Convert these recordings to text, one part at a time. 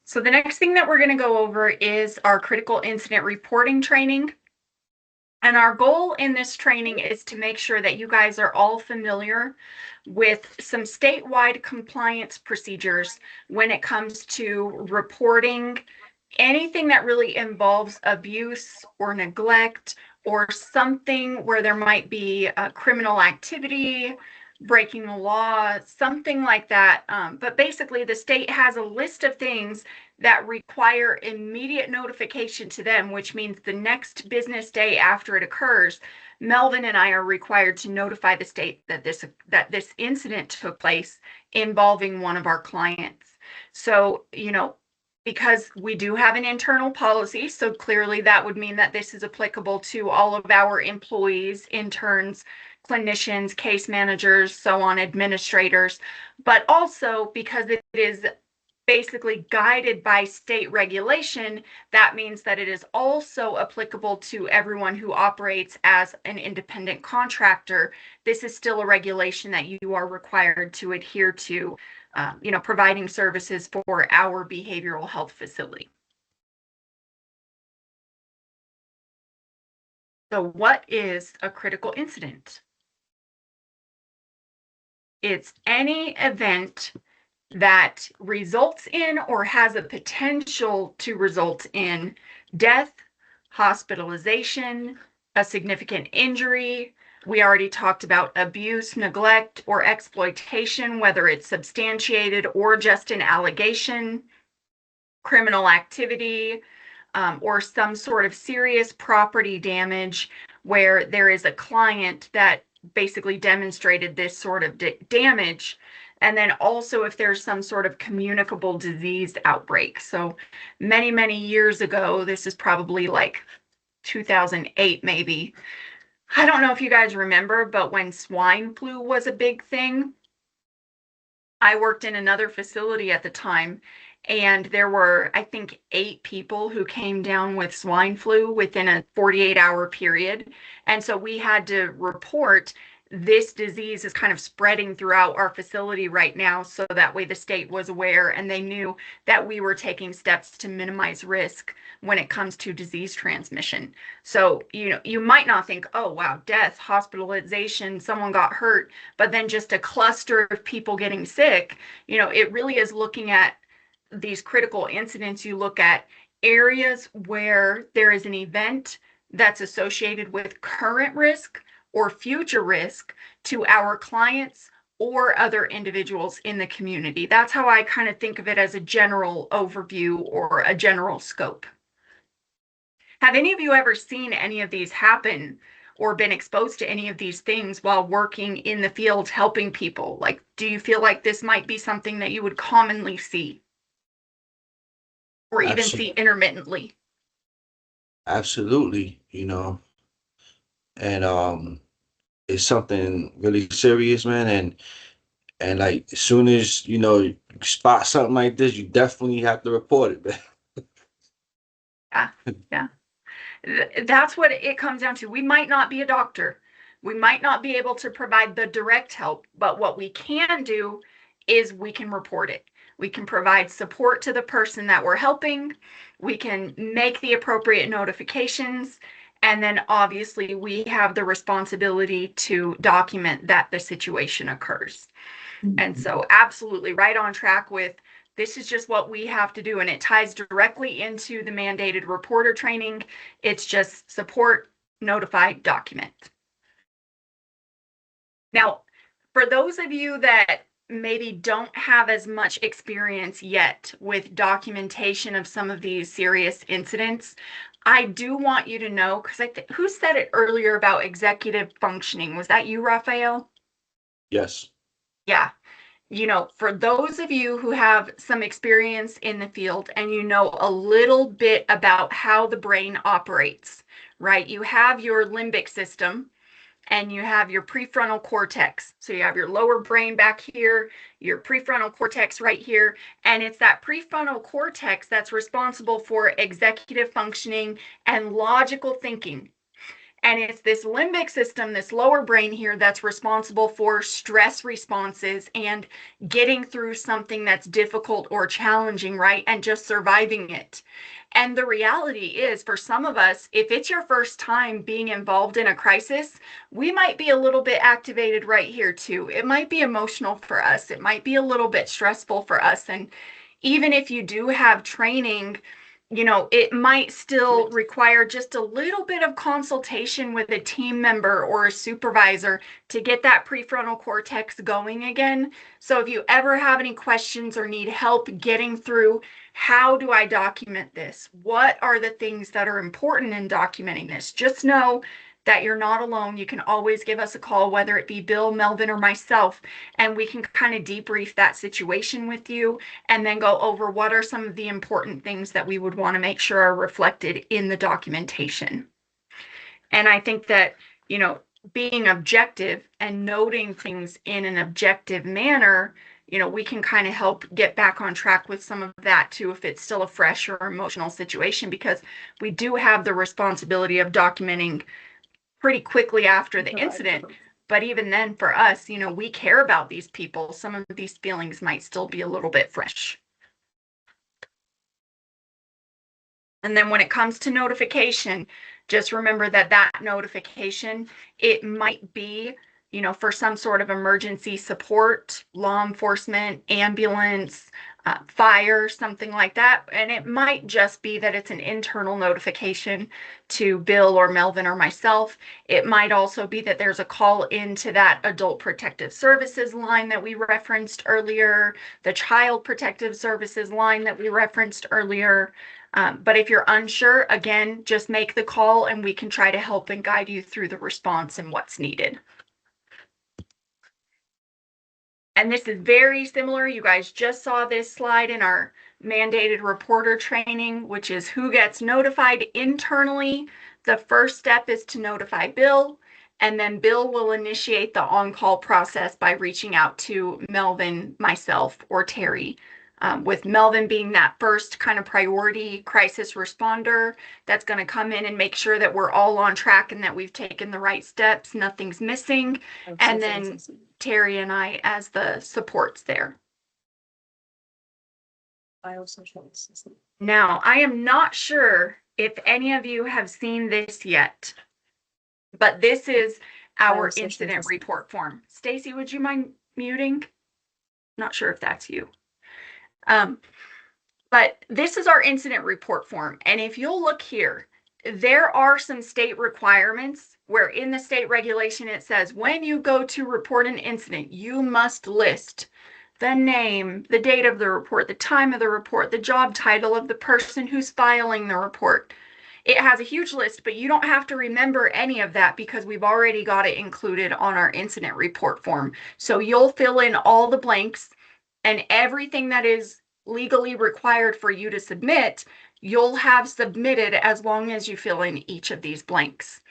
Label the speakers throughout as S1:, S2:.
S1: So the next thing that we're going to go over is our critical incident reporting training. And our goal in this training is to make sure that you guys are all familiar with some statewide compliance procedures when it comes to reporting anything that really involves abuse or neglect or something where there might be criminal activity, breaking the law, something like that. But basically, the state has a list of things that require immediate notification to them, which means the next business day after it occurs, Melvin and I are required to notify the state that this incident took place involving one of our clients. So, because we do have an internal policy, so clearly that would mean that this is applicable to all of our employees, interns, clinicians, case managers, so on, administrators, but also because it is basically guided by state regulation, that means that it is also applicable to everyone who operates as an independent contractor. This is still a regulation that you are required to adhere to, providing services for our behavioral health facility. So what is a critical incident? It's any event that results in or has a potential to result in death, hospitalization, a significant injury. We already talked about abuse, neglect, or exploitation, whether it's substantiated or just an allegation, criminal activity, or some sort of serious property damage where there is a client that basically demonstrated this sort of damage. And then also if there's some sort of communicable disease outbreak. So many, many years ago, this is probably like 2008 maybe. I don't know if you guys remember, but when swine flu was a big thing, I worked in another facility at the time, and there were, I think, 8 people who came down with swine flu within a 48-hour period. And so we had to report this disease is kind of spreading throughout our facility right now. So that way the state was aware and they knew that we were taking steps to minimize risk when it comes to disease transmission. So, you might not think, oh, wow, death, hospitalization, someone got hurt, but then just a cluster of people getting sick. It really is looking at these critical incidents. You look at areas where there is an event that's associated with current risk or future risk to our clients or other individuals in the community. That's how I kind of think of it, as a general overview or a general scope. Have any of you ever seen any of these happen or been exposed to any of these things while working in the field helping people? Like, do you feel like this might be something that you would commonly see or even see intermittently?
S2: Absolutely, and it's something really serious, man. And like as soon as you spot something like this, you definitely have to report it, man.
S1: Yeah, yeah. That's what it comes down to. We might not be a doctor. We might not be able to provide the direct help, but what we can do is we can report it. We can provide support to the person that we're helping. We can make the appropriate notifications. And then obviously we have the responsibility to document that the situation occurs. And so absolutely right on track with, this is just what we have to do. And it ties directly into the mandated reporter training. It's just support, notify, document. Now, for those of you that maybe don't have as much experience yet with documentation of some of these serious incidents, I do want you to know, because who said it earlier about executive functioning? Was that you, Raphael?
S2: Yes.
S1: Yeah. For those of you who have some experience in the field and you know a little bit about how the brain operates, right? You have your limbic system and you have your prefrontal cortex. So you have your lower brain back here, your prefrontal cortex right here, and it's that prefrontal cortex that's responsible for executive functioning and logical thinking. And it's this limbic system, this lower brain here, that's responsible for stress responses and getting through something that's difficult or challenging, right? And just surviving it. And the reality is, for some of us, if it's your first time being involved in a crisis, we might be a little bit activated right here too. It might be emotional for us. It might be a little bit stressful for us. And even if you do have training, it might still require just a little bit of consultation with a team member or a supervisor to get that prefrontal cortex going again. So if you ever have any questions or need help getting through, how do I document this? What are the things that are important in documenting this? Just know that you're not alone. You can always give us a call, whether it be Bill, Melvin, or myself, and we can kind of debrief that situation with you and then go over what are some of the important things that we would want to make sure are reflected in the documentation. And I think that, being objective and noting things in an objective manner, we can kind of help get back on track with some of that too, if it's still a fresh or emotional situation, because we do have the responsibility of documenting pretty quickly after the incident. But even then, for us, we care about these people. Some of these feelings might still be a little bit fresh. And then when it comes to notification, just remember that notification, it might be, for some sort of emergency support, law enforcement, ambulance, fire, something like that. And it might just be that it's an internal notification to Bill or Melvin or myself. It might also be that there's a call into that Adult Protective Services line that we referenced earlier, the Child Protective Services line that we referenced earlier. But if you're unsure, again, just make the call and we can try to help and guide you through the response and what's needed. And this is very similar. You guys just saw this slide in our mandated reporter training, which is who gets notified internally. The first step is to notify Bill, and then Bill will initiate the on-call process by reaching out to Melvin, myself, or Terry. With Melvin being that first kind of priority crisis responder that's going to come in and make sure that we're all on track and that we've taken the right steps, nothing's missing. And then Terry and I as the supports there. Now, I am not sure if any of you have seen this yet, but this is our incident report form. Stacy, would you mind muting? Not sure if that's you. But this is our incident report form. And if you'll look here, there are some state requirements where in the state regulation, it says when you go to report an incident, you must list the name, the date of the report, the time of the report, the job title of the person who's filing the report. It has a huge list, but you don't have to remember any of that because we've already got it included on our incident report form. So you'll fill in all the blanks, and everything that is legally required for you to submit, you'll have submitted as long as you fill in each of these blanks.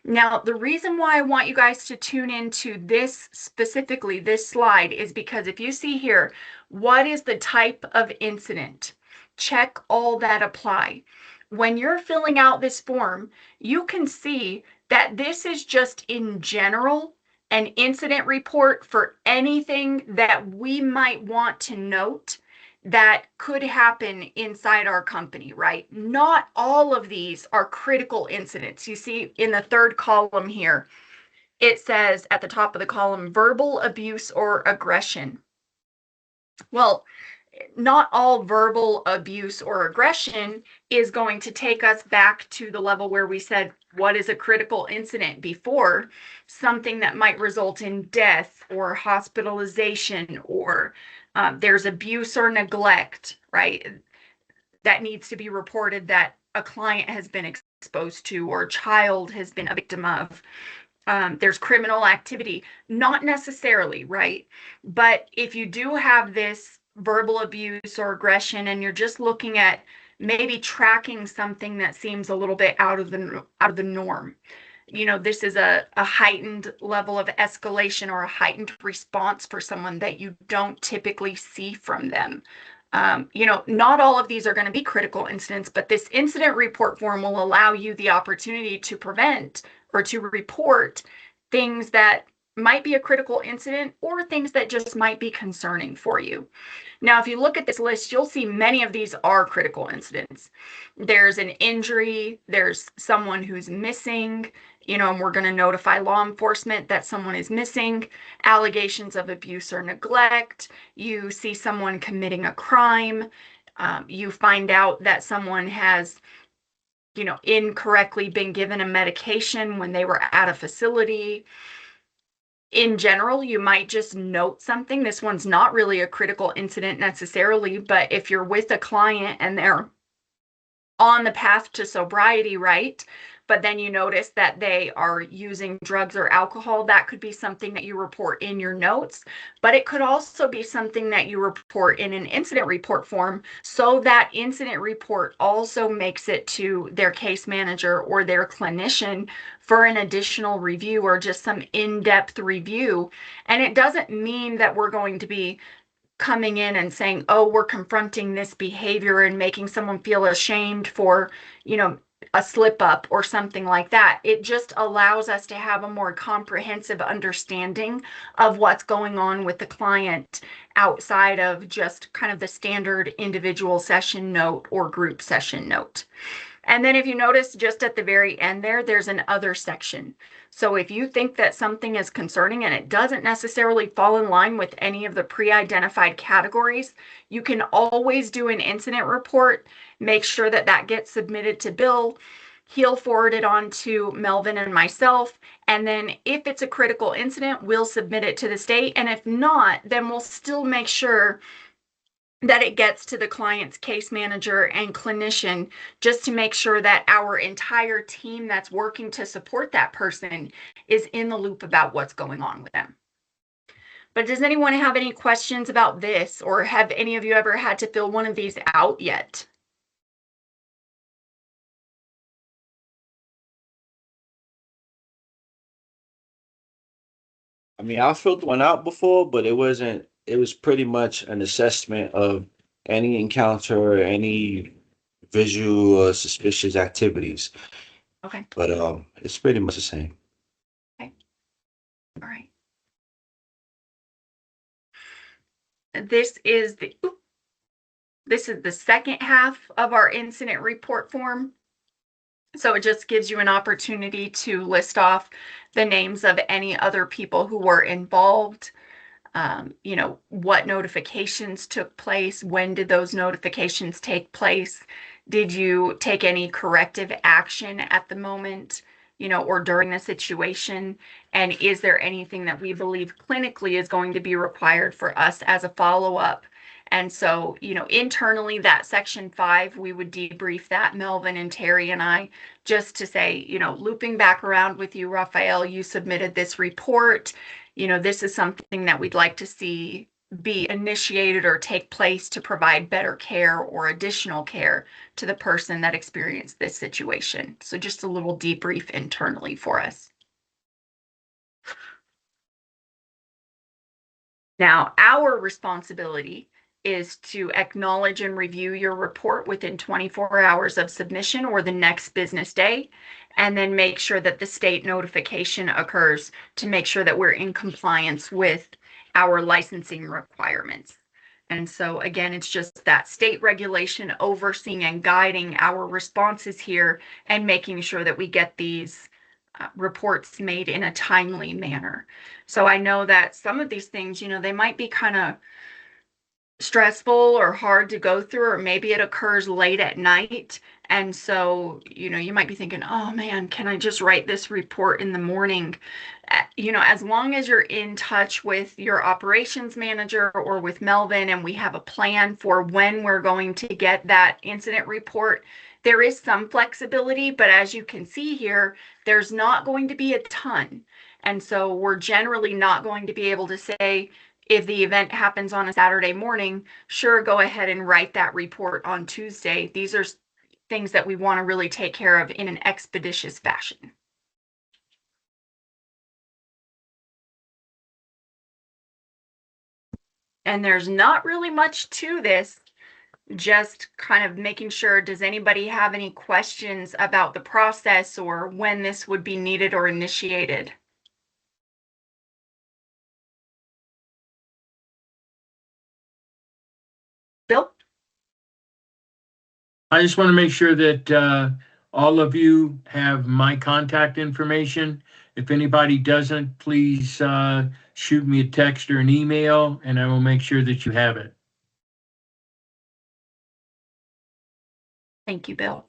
S1: Now, the reason why I want you guys to tune into this specifically, this slide, is because if you see here, what is the type of incident? Check all that apply. When you're filling out this form, you can see that this is just in general an incident report for anything that we might want to note that could happen inside our company, right? Not all of these are critical incidents. You see in the third column here, it says at the top of the column, verbal abuse or aggression. Well, not all verbal abuse or aggression is going to take us back to the level where we said, what is a critical incident before? Something that might result in death or hospitalization, or there's abuse or neglect, right? That needs to be reported that a client has been exposed to or a child has been a victim of. There's criminal activity, not necessarily, right? But if you do have this verbal abuse or aggression and you're just looking at maybe tracking something that seems a little bit out of the norm, this is a heightened level of escalation or a heightened response for someone that you don't typically see from them. Not all of these are going to be critical incidents, but this incident report form will allow you the opportunity to prevent or to report things that might be a critical incident or things that just might be concerning for you. Now, if you look at this list, you'll see many of these are critical incidents. There's an injury, there's someone who's missing, and we're going to notify law enforcement that someone is missing, allegations of abuse or neglect, you see someone committing a crime, you find out that someone has incorrectly been given a medication when they were at a facility. In general, you might just note something. This one's not really a critical incident necessarily, but if you're with a client and they're on the path to sobriety, right? But then you notice that they are using drugs or alcohol, that could be something that you report in your notes, but it could also be something that you report in an incident report form, so that incident report also makes it to their case manager or their clinician for an additional review or just some in-depth review. And it doesn't mean that we're going to be coming in and saying, oh, we're confronting this behavior and making someone feel ashamed for, a slip up or something like that. It just allows us to have a more comprehensive understanding of what's going on with the client outside of just kind of the standard individual session note or group session note. And then if you notice just at the very end there's an other section. So if you think that something is concerning and it doesn't necessarily fall in line with any of the pre-identified categories, you can always do an incident report, make sure that that gets submitted to Bill. He'll forward it on to Melvin and myself. And then if it's a critical incident, we'll submit it to the state. And if not, then we'll still make sure that it gets to the client's case manager and clinician, just to make sure that our entire team that's working to support that person is in the loop about what's going on with them. But does anyone have any questions about this, or have any of you ever had to fill one of these out yet?
S2: I mean, I filled one out before, but it wasn't, it was pretty much an assessment of any encounter or any visual or suspicious activities.
S1: Okay.
S2: But it's pretty much the same.
S1: Okay. All right. This is the second half of our incident report form. So it just gives you an opportunity to list off the names of any other people who were involved, what notifications took place, when did those notifications take place, did you take any corrective action at the moment, or during the situation, and is there anything that we believe clinically is going to be required for us as a follow-up. And so, internally, that section 5, we would debrief that, Melvin and Terry and I, just to say, looping back around with you, Raphael, you submitted this report. This is something that we'd like to see be initiated or take place to provide better care or additional care to the person that experienced this situation. So just a little debrief internally for us. Now, our responsibility is to acknowledge and review your report within 24 hours of submission or the next business day, and then make sure that the state notification occurs to make sure that we're in compliance with our licensing requirements. And so again, it's just that state regulation overseeing and guiding our responses here and making sure that we get these reports made in a timely manner. So I know that some of these things, they might be kind of stressful or hard to go through, or maybe it occurs late at night. And so, you might be thinking, oh man, can I just write this report in the morning? As long as you're in touch with your operations manager or with Melvin, and we have a plan for when we're going to get that incident report, there is some flexibility, but as you can see here, there's not going to be a ton. And so we're generally not going to be able to say, if the event happens on a Saturday morning, sure, go ahead and write that report on Tuesday. These are things that we want to really take care of in an expeditious fashion. And there's not really much to this. just kind of making sure, does anybody have any questions about the process or when this would be needed or initiated? Bill?
S3: I just want to make sure that all of you have my contact information. If anybody doesn't, please shoot me a text or an email, and I will make sure that you have it.
S1: Thank you, Bill.